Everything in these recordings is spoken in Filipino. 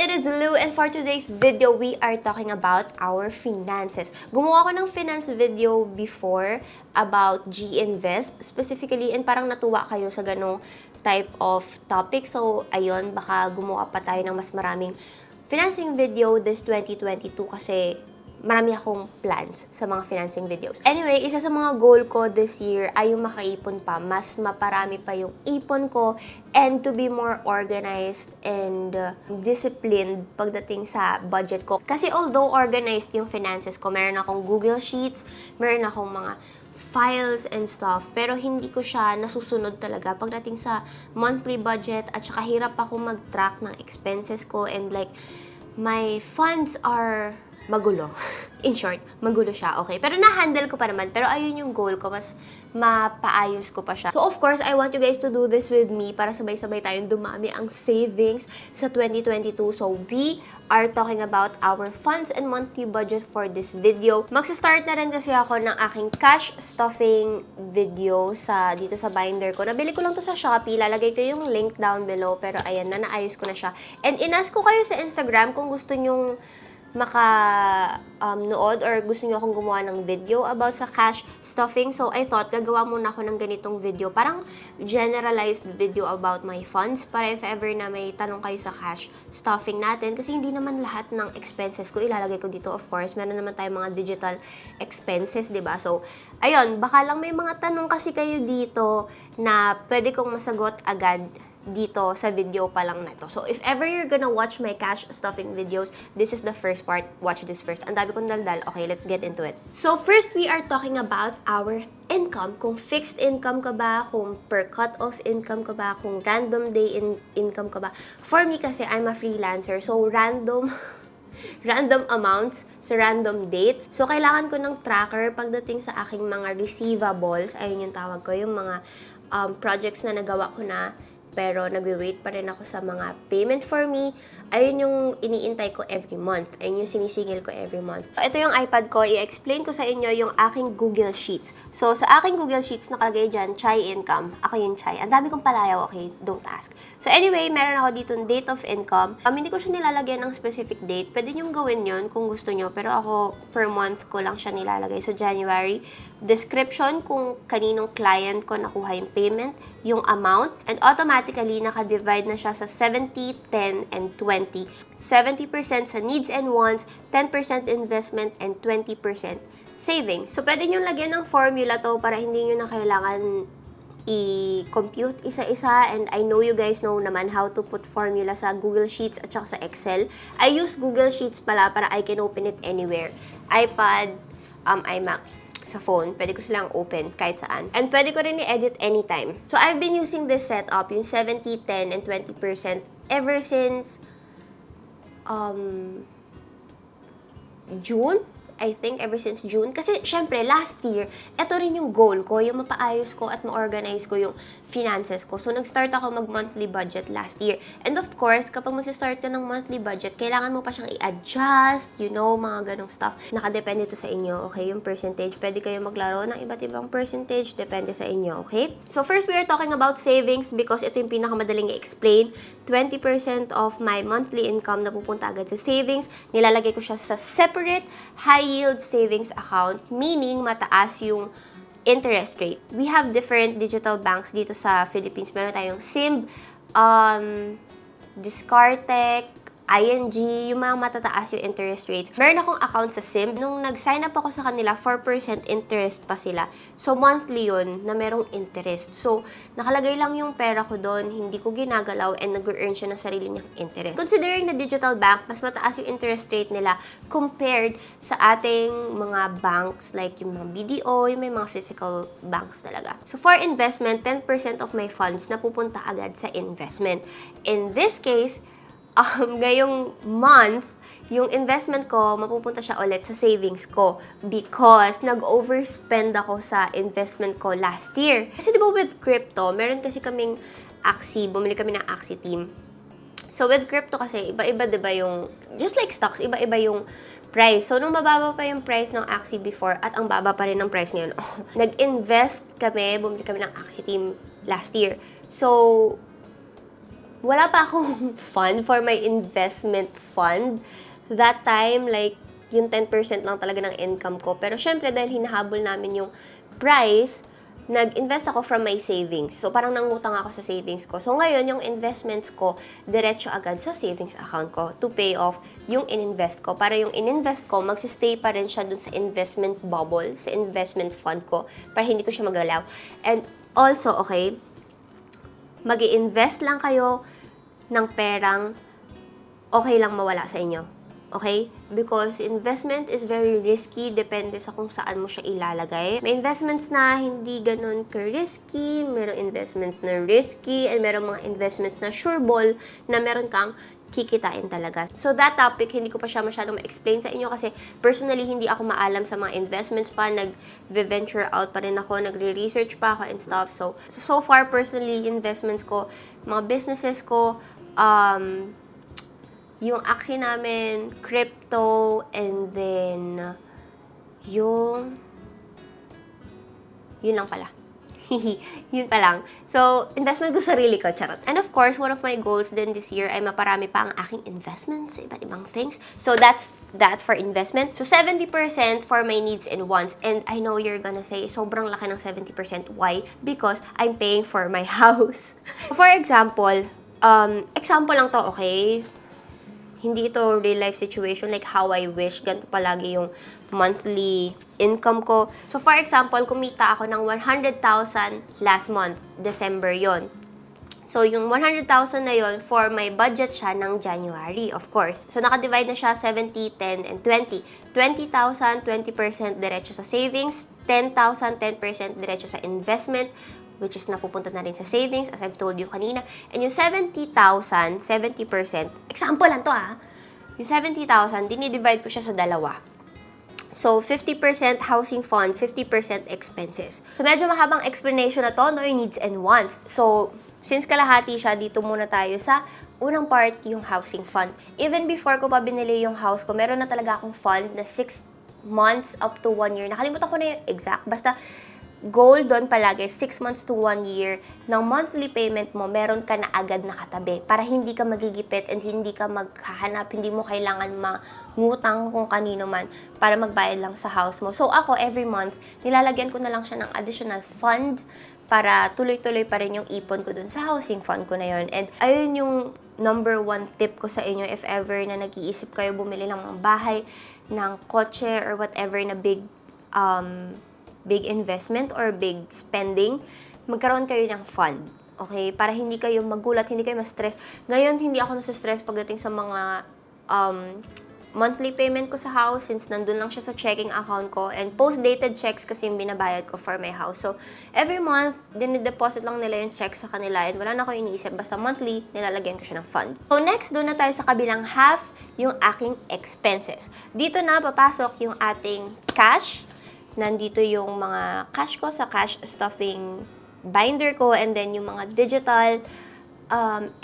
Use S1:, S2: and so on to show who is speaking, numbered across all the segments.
S1: it is Lou, and for today's video, we are talking about our finances. Gumawa ko ng finance video before about G-Invest specifically, and parang natuwa kayo sa ganong type of topic. So, ayun, baka gumawa pa tayo ng mas maraming financing video this 2022 kasi marami akong plans sa mga financing videos. Anyway, isa sa mga goal ko this year ay yung makaipon pa. Mas maparami pa yung ipon ko and to be more organized and disciplined pagdating sa budget ko. Kasi although organized yung finances ko, meron akong Google Sheets, meron akong mga files and stuff, pero hindi ko siya nasusunod talaga pagdating sa monthly budget, at saka hirap ako mag-track ng expenses ko, and like, my funds are magulo. In short, magulo siya, okay? Pero na-handle ko pa naman. Pero ayun yung goal ko, mas mapaayos ko pa siya. So, of course, I want you guys to do this with me para sabay-sabay tayong dumami ang savings sa 2022. So, we are talking about our funds and monthly budget for this video. Magsa-start na rin kasi ako ng aking cash stuffing video dito sa binder ko. Nabili ko lang to sa Shopee. Lalagay ko yung link down below. Pero ayan na, naayos ko na siya. And inask ko kayo sa Instagram kung gusto nyong nood or gusto niyo akong gumawa ng video about sa cash stuffing. So, I thought, gagawa muna ako ng ganitong video. Parang generalized video about my funds para if ever na may tanong kayo sa cash stuffing natin. Kasi hindi naman lahat ng expenses ko ilalagay ko dito, of course. Meron naman tayong mga digital expenses, diba? So, ayun, baka lang may mga tanong kasi kayo dito na pwede kong masagot agad dito sa video pa lang na to. So, if ever you're gonna watch my cash stuffing videos, this is the first part. Watch this first. Ang dami kong daldal. Okay, let's get into it. So, first, we are talking about our income. Kung fixed income ka ba, kung per cut-off income ka ba, kung random day income ka ba. For me kasi, I'm a freelancer. So, random amounts sa random dates. So, kailangan ko ng tracker pagdating sa aking mga receivables. Ayun yung tawag ko. Yung mga projects na nagawa ko na pero nagwi-wait pa rin ako sa mga payment for me. Ayun yung iniintay ko every month. Ayun yung sinisingil ko every month. So, ito yung iPad ko. I-explain ko sa inyo yung aking Google Sheets. So, sa aking Google Sheets, nakalagay dyan, Chai income. Ako yung Chai. Ang dami kong palayaw, okay? Don't ask. So, anyway, meron ako dito date of income. Hindi ko siya nilalagyan ng specific date. Pwede nyo gawin yun kung gusto nyo. Pero ako, per month ko lang siya nilalagay. So, January. Description kung kaninong client ko nakuha yung payment, yung amount, and automatically naka-divide na siya sa 70, 10, and 20. 70% sa needs and wants, 10% investment, and 20% savings. So, pwede nyo lagyan ng formula to para hindi nyo na kailangan i-compute isa-isa, and I know you guys know naman how to put formula sa Google Sheets at saka sa Excel. I use Google Sheets pala para I can open it anywhere. iPad, iMac. Sa phone, pwede ko silang open kahit saan. And pwede ko rin i-edit anytime. So, I've been using this setup, yung 70, 10, and 20% ever since June. I think ever since June. Kasi, syempre, last year, ito rin yung goal ko, yung mapaayos ko at ma-organize ko yung finances ko. So, nag-start ako mag-monthly budget last year. And of course, kapag mag-start ka ng monthly budget, kailangan mo pa siyang i-adjust, you know, mga ganong stuff. Nakadepende to sa inyo, okay? Yung percentage. Pwede kayo maglaro ng iba't ibang percentage. Depende sa inyo, okay? So, first, we are talking about savings because ito yung pinakamadaling i-explain. 20% of my monthly income na pupunta agad sa savings. Nilalagay ko siya sa separate high-yield savings account, meaning mataas yung interest rate. We have different digital banks dito sa Philippines. Meron tayong SIMB, Discartec, ING, yung mga matataas yung interest rates. Meron akong account sa SIMB. Nung nag-sign up ako sa kanila, 4% interest pa sila. So, monthly yun na merong interest. So, nakalagay lang yung pera ko doon, hindi ko ginagalaw, and nag-earn siya ng sarili niyang interest. Considering the digital bank, mas mataas yung interest rate nila compared sa ating mga banks, like yung mga BDO, yung may mga physical banks talaga. So, for investment, 10% of my funds napupunta agad sa investment. In this case, ngayong month, yung investment ko, mapupunta siya ulit sa savings ko because nag-overspend ako sa investment ko last year. Kasi di ba with crypto, meron kasi kaming Axie, bumili kami ng Axie team. So with crypto kasi, iba-iba diba yung, just like stocks, iba-iba yung price. So nung mababa pa yung price ng Axie before at ang baba pa rin ng price ngayon, nag-invest kami, bumili kami ng Axie team last year. So, wala pa akong fund for my investment fund. That time, like, yung 10% lang talaga ng income ko. Pero syempre, dahil hinahabol namin yung price, nag-invest ako from my savings. So, parang nangutang ako sa savings ko. So, ngayon, yung investments ko, diretso agad sa savings account ko to pay off yung ininvest ko. Para yung ininvest ko, magsistay pa rin siya dun sa investment bubble, sa investment fund ko, para hindi ko siya magalaw. And also, okay, mag-i-invest lang kayo ng perang okay lang mawala sa inyo. Okay? Because investment is very risky, depende sa kung saan mo siya ilalagay. May investments na hindi ganun ka-risky, merong investments na risky, and merong mga investments na sure ball na meron kang kikitain talaga. So that topic, hindi ko pa siya masyadong ma-explain sa inyo kasi personally, hindi ako maalam sa mga investments pa. Nag-venture out pa rin ako, nagre-research pa ako and stuff. So far, personally, investments ko, mga businesses ko, yung aksi namin, crypto, and then, yun lang pala. Yun pa lang. So, investment ko sarili ko, charot. And of course, one of my goals din this year ay maparami pa ang aking investments sa iba't ibang things. So, that's that for investment. So, 70% for my needs and wants. And I know you're gonna say, sobrang laki ng 70%. Why? Because I'm paying for my house. For example lang to, okay? Hindi ito real life situation like how I wish. Ganito palagi yung monthly income ko. So, for example, kumita ako ng 100,000 last month, December yon. So, yung 100,000 na yon for my budget siya ng January, of course. So, nakadivide na siya 70, 10, and 20. 20,000, 20% diretso sa savings. 10,000, 10% diretso sa investment, which is napupunta na rin sa savings, as I've told you kanina. And yung 70,000, 70%, example lang to yung 70,000, dinidivide ko siya sa dalawa. So, 50% housing fund, 50% expenses. So, medyo mahabang explanation na to, no, your needs and wants. So, since kalahati siya, dito muna tayo sa unang part, yung housing fund. Even before ko pa binili yung house ko, meron na talaga akong fund na 6 months up to 1 year. Nakalimutan ko na yung exact. Basta, goal doon palagi, 6 months to 1 year, ng monthly payment mo, meron ka na agad nakatabi para hindi ka magigipit and hindi ka maghahanap, hindi mo kailangan mangutang kung kanino man para magbayad lang sa house mo. So ako, every month, nilalagyan ko na lang siya ng additional fund para tuloy-tuloy pa rin yung ipon ko dun sa housing fund ko na yun. And ayun yung number 1 tip ko sa inyo if ever na nag-iisip kayo bumili ng mga bahay, ng kotse, or whatever na big investment or big spending, magkaroon kayo ng fund. Okay? Para hindi kayo magulat, hindi kayo ma-stress. Ngayon, hindi ako nasa-stress pagdating sa mga monthly payment ko sa house since nandun lang siya sa checking account ko, and post-dated checks kasi yung binabayad ko for my house. So, every month, dinideposit lang nila yung check sa kanila and wala na ako iniisip. Basta monthly, nilalagyan ko siya ng fund. So, next, doon na tayo sa kabilang half, yung aking expenses. Dito na papasok yung ating cash. Nandito yung mga cash ko sa cash stuffing binder ko, and then yung mga digital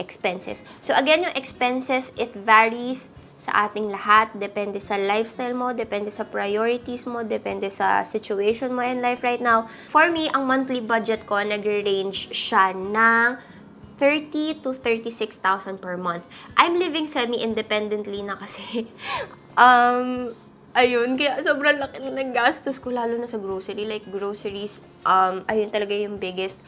S1: expenses. So again, yung expenses, it varies sa ating lahat. Depende sa lifestyle mo, depende sa priorities mo, depende sa situation mo in life right now. For me, ang monthly budget ko, nag-range siya ng 30,000 to 36,000 per month. I'm living semi-independently na kasi ayun, kaya sobrang laki na naggastos ko, lalo na sa grocery. Like, groceries, ayun talaga yung biggest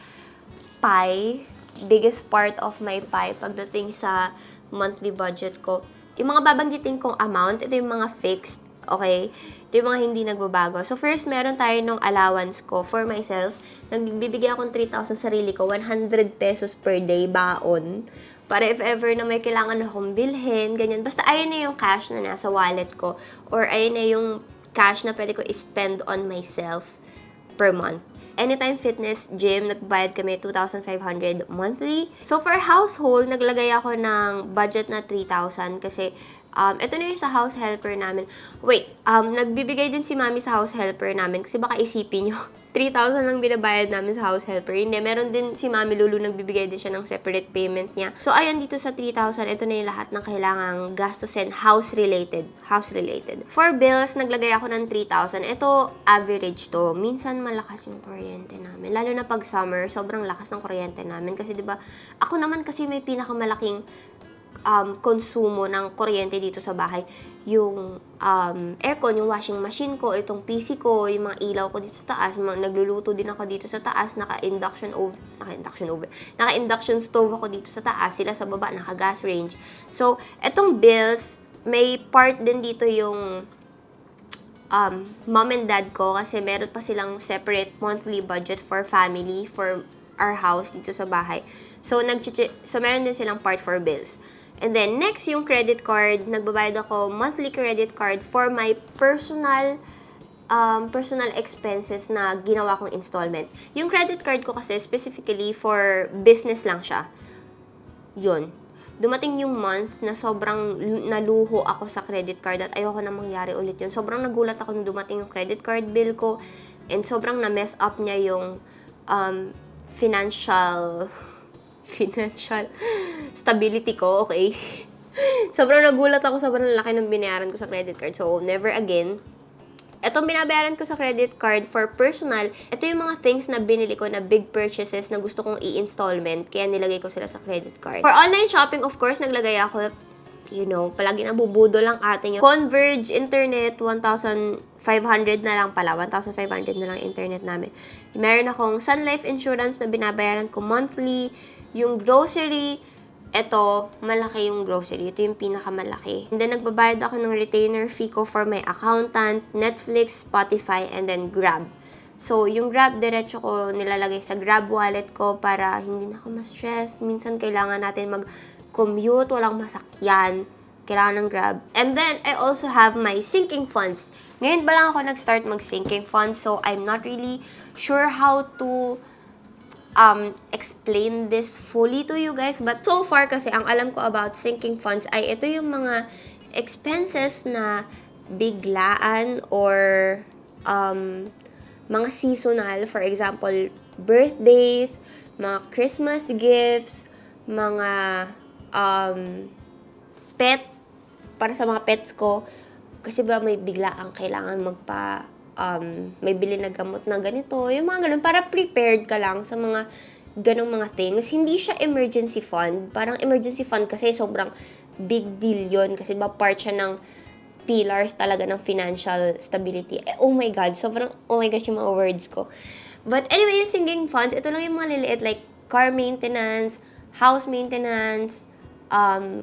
S1: part of my pie pagdating sa monthly budget ko. Yung mga babanggitin kong amount, ito yung mga fixed, okay? Ito yung mga hindi nagbabago. So, first, meron tayo ng allowance ko for myself. Nagbibigay akong 3,000 sarili ko, 100 pesos per day baon. Para if ever na may kailangan akong bilhin, ganyan. Basta ayun na yung cash na nasa wallet ko. Or ayun na yung cash na pwede ko i-spend on myself per month. Anytime Fitness Gym, nagbayad kami 2,500 monthly. So for household, naglagay ako ng budget na 3,000 kasi Ito na yung sa house helper namin. Wait, nagbibigay din si mami sa house helper namin kasi baka isipin nyo, 3,000 lang binabayad namin sa house helper. Hindi, meron din si Mami Lulu, nagbibigay din siya ng separate payment niya. So, ayun, dito sa 3,000, ito na yung lahat ng kailangang gastusin, house-related. House-related. For bills, naglagay ako ng 3,000. Ito, average to. Minsan, malakas yung kuryente namin. Lalo na pag summer, sobrang lakas ng kuryente namin. Kasi, di ba, ako naman kasi may pinakamalaking konsumo ng kuryente dito sa bahay. Yung aircon, yung washing machine ko, itong PC ko, yung mga ilaw ko dito sa taas, nagluluto din ako dito sa taas, naka-induction stove ako dito sa taas, sila sa baba, naka-gas range. So, etong bills, may part din dito yung mom and dad ko, kasi meron pa silang separate monthly budget for family, for our house dito sa bahay. So, meron din silang part for bills. And then, next, yung credit card. Nagbabayad ako monthly credit card for my personal expenses na ginawa kong installment. Yung credit card ko kasi specifically for business lang siya. Yun. Dumating yung month na sobrang naluho ako sa credit card at ayoko na mangyari ulit yun. Sobrang nagulat ako nung dumating yung credit card bill ko and sobrang na-mess up niya yung financial stability ko, okay? Sobrang nagulat ako, sobrang laki ng binayaran ko sa credit card. So, never again. Itong binabayaran ko sa credit card for personal, ito yung mga things na binili ko na big purchases na gusto kong i-installment, kaya nilagay ko sila sa credit card. For online shopping, of course, naglagay ako, palagi nabubudo lang atin yung Converge internet, 1,500 na lang pala. 1,500 na lang internet namin. Meron akong Sun Life insurance na binabayaran ko monthly. Yung grocery, eto, malaki yung grocery. Ito yung pinakamalaki. And then, nagbabayad ako ng retainer fee ko for my accountant, Netflix, Spotify, and then Grab. So, yung Grab, diretso ko nilalagay sa Grab wallet ko para hindi na ako ma-stress. Minsan, kailangan natin mag-commute, walang masakyan. Kailangan ng Grab. And then, I also have my sinking funds. Ngayon ba lang ako nag-start mag-sinking funds, so I'm not really sure how to explain this fully to you guys. But so far kasi, ang alam ko about sinking funds ay ito yung mga expenses na biglaan or mga seasonal. For example, birthdays, mga Christmas gifts, mga pet, para sa mga pets ko. Kasi ba may biglaang kailangan may bili na gamot na ganito, yung mga ganun, para prepared ka lang sa mga ganung mga things. Hindi siya emergency fund. Parang emergency fund kasi sobrang big deal yun. Kasi ba part siya ng pillars talaga ng financial stability. Oh my God, sobrang, oh my gosh, yung mga words ko. But anyway, yung sinking funds, ito lang yung mga liliit, like car maintenance, house maintenance,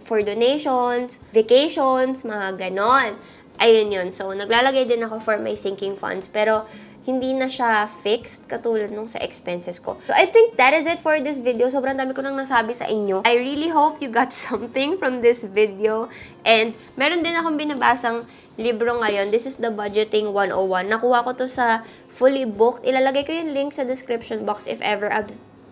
S1: for donations, vacations, mga ganon. Ayun yun. So, naglalagay din ako for my sinking funds. Pero, hindi na siya fixed katulad nung sa expenses ko. So, I think that is it for this video. Sobrang dami ko nang nasabi sa inyo. I really hope you got something from this video. And, meron din akong binabasang libro ngayon. This is the Budgeting 101. Nakuha ko to sa fully booked. Ilalagay ko yung link sa description box if ever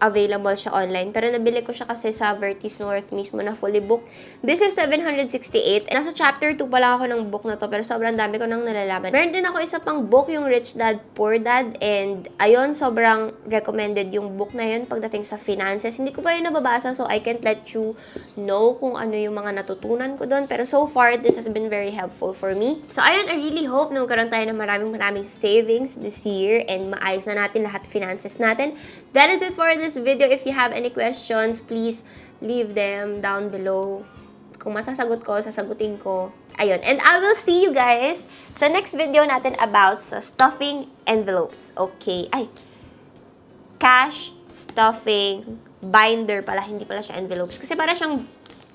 S1: available siya online. Pero nabili ko siya kasi sa Vertis North mismo na fully booked. This is 768. Nasa chapter 2 pa lang ako ng book na to, pero sobrang dami ko nang nalalaman. Meron din ako isa pang book, yung Rich Dad, Poor Dad. And ayun, sobrang recommended yung book na yun pagdating sa finances. Hindi ko pa yun nababasa, so I can't let you know kung ano yung mga natutunan ko doon. Pero so far, this has been very helpful for me. So ayun, I really hope na magkaroon tayo ng maraming savings this year and maayos na natin lahat finances natin. That is it for this video. If you have any questions, please leave them down below. Kung masasagot ko, sasagutin ko. Ayun. And I will see you guys sa next video natin about sa stuffing envelopes. Okay. Ay. Cash stuffing binder pala. Hindi pala siya envelopes. Kasi para siyang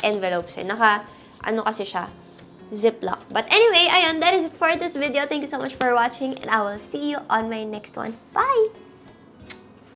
S1: envelopes eh. Ano kasi siya? Ziploc. But anyway, ayun. That is it for this video. Thank you so much for watching. And I will see you on my next one. Bye!